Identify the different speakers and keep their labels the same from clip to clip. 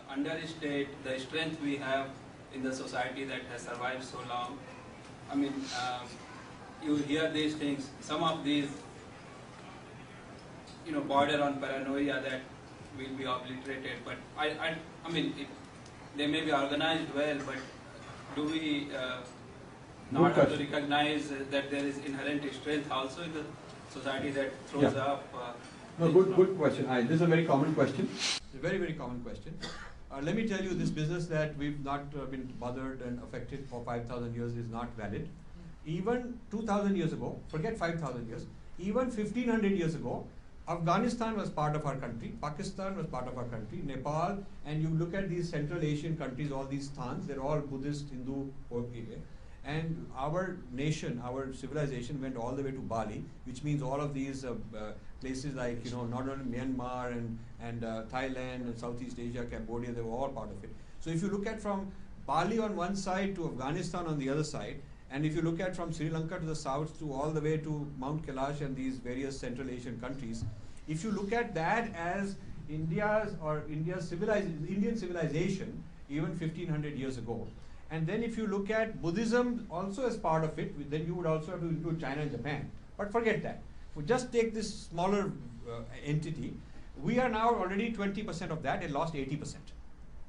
Speaker 1: understate the strength we have in the society that has survived so long. I mean, you hear these things, some of these, border on paranoia that will be obliterated, but I mean, they may be organized well, but do we not have to recognize that there is inherent strength also in the society that throws up?
Speaker 2: No, good question. This is a very common question. It's a very, very common question. Let me tell you, this business that we've not been bothered and affected for 5,000 years is not valid. Even 2,000 years ago, forget 5,000 years, even 1,500 years ago, Afghanistan was part of our country, Pakistan was part of our country, Nepal, and you look at these Central Asian countries, all these stans, they're all Buddhist, Hindu, and our nation, our civilization went all the way to Bali, which means all of these places like, not only Myanmar and Thailand and Southeast Asia, Cambodia, they were all part of it. So if you look at from Bali on one side to Afghanistan on the other side, and if you look at from Sri Lanka to the south to all the way to Mount Kailash and these various Central Asian countries, if you look at that as Indian civilization, even 1,500 years ago, and then if you look at Buddhism also as part of it, then you would also have to include China and Japan. But forget that. We just take this smaller entity. We are now already 20% of that and lost 80%.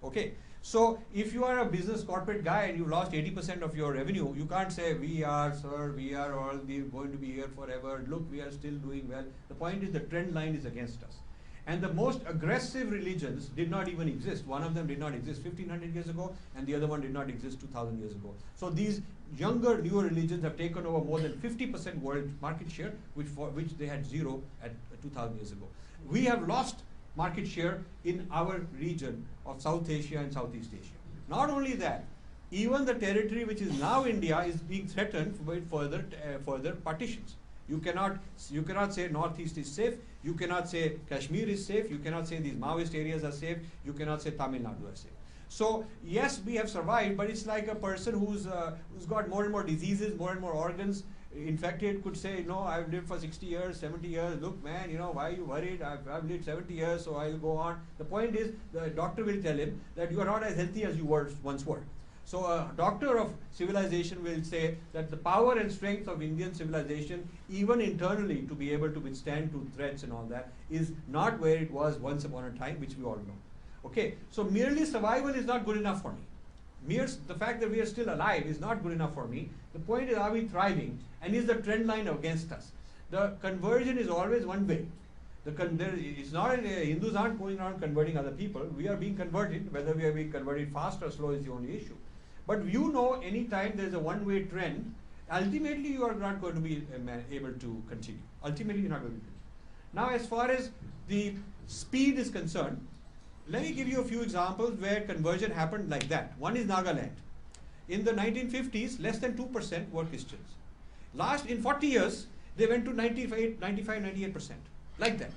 Speaker 2: Okay. So if you are a business corporate guy and you lost 80% of your revenue, you can't say, we are all going to be here forever. Look, we are still doing well. The point is the trend line is against us. And the most aggressive religions did not even exist. One of them did not exist 1,500 years ago, and the other one did not exist 2,000 years ago. So these younger, newer religions have taken over more than 50% world market share, which they had zero at 2,000 years ago. We have lost market share in our region of South Asia and Southeast Asia. Not only that, even the territory which is now India is being threatened with further partitions. You cannot say Northeast is safe. You cannot say Kashmir is safe. You cannot say these Maoist areas are safe. You cannot say Tamil Nadu are safe. So yes, we have survived, but it's like a person who's got more and more diseases, more and more organs infected could say, no, I've lived for 60 years, 70 years. Look, man, why are you worried? I've lived 70 years, so I'll go on. The point is, the doctor will tell him that you are not as healthy as you once were. So a doctor of civilization will say that the power and strength of Indian civilization, even internally, to be able to withstand to threats and all that, is not where it was once upon a time, which we all know. Okay, so merely survival is not good enough for me. The fact that we are still alive is not good enough for me. The point is, are we thriving, and is the trend line against us? The conversion is always one way. It's not Hindus aren't going around converting other people. We are being converted. Whether we are being converted fast or slow is the only issue. But any time there's a one-way trend, ultimately you are not going to be able to continue. Ultimately, you're not going to continue. Now, as far as the speed is concerned, let me give you a few examples where conversion happened like that. One is Nagaland. In the 1950s, less than 2% were Christians. In 40 years, they went to 95, 98%. Like that.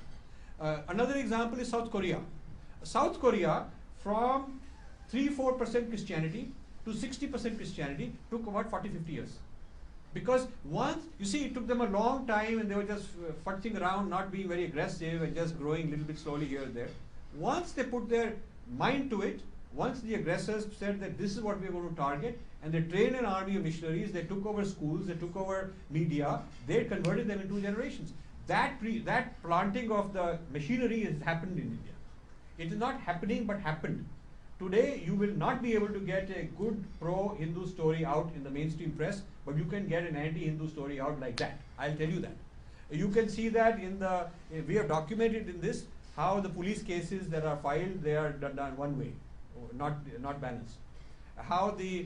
Speaker 2: Another example is South Korea. South Korea, from 3-4% Christianity to 60% Christianity, took about 40-50 years. Because once, you see, it took them a long time and they were just futzing around, not being very aggressive and just growing a little bit slowly here and there. Once they put their mind to it, once the aggressors said that this is what we are going to target, and they trained an army of missionaries, they took over schools, they took over media, they converted them in 2 generations. That planting of the machinery has happened in India. It is not happening, but happened. Today, you will not be able to get a good pro-Hindu story out in the mainstream press, but you can get an anti-Hindu story out like that. I'll tell you that. You can see that we have documented in this how the police cases that are filed, they are done one way, not balanced. How the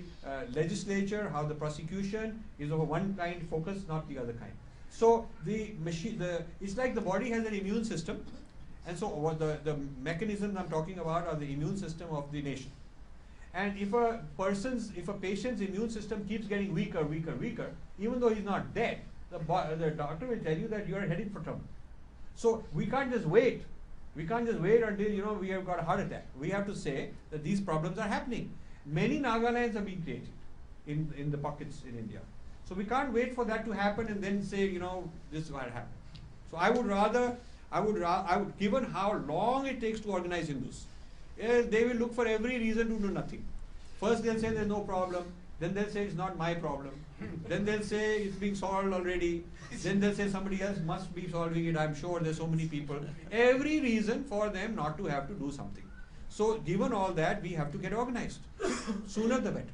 Speaker 2: legislature, how the prosecution is of one kind focus, not the other kind. So it's like the body has an immune system, and so the mechanisms I'm talking about are the immune system of the nation. And if a patient's immune system keeps getting weaker, even though he's not dead, the doctor will tell you that you are heading for trouble. So we can't just wait. We can't just wait until we have got a heart attack. We have to say that these problems are happening. Many Nagalands are being created in the pockets in India. So we can't wait for that to happen and then say, this is what happened. So I would given how long it takes to organize Hindus, they will look for every reason to do nothing. First they'll say there's no problem, then they'll say it's not my problem, then they'll say it's being solved already, then they'll say somebody else must be solving it, I'm sure there's so many people. Every reason for them not to have to do something. So given all that, we have to get organized. Sooner the better.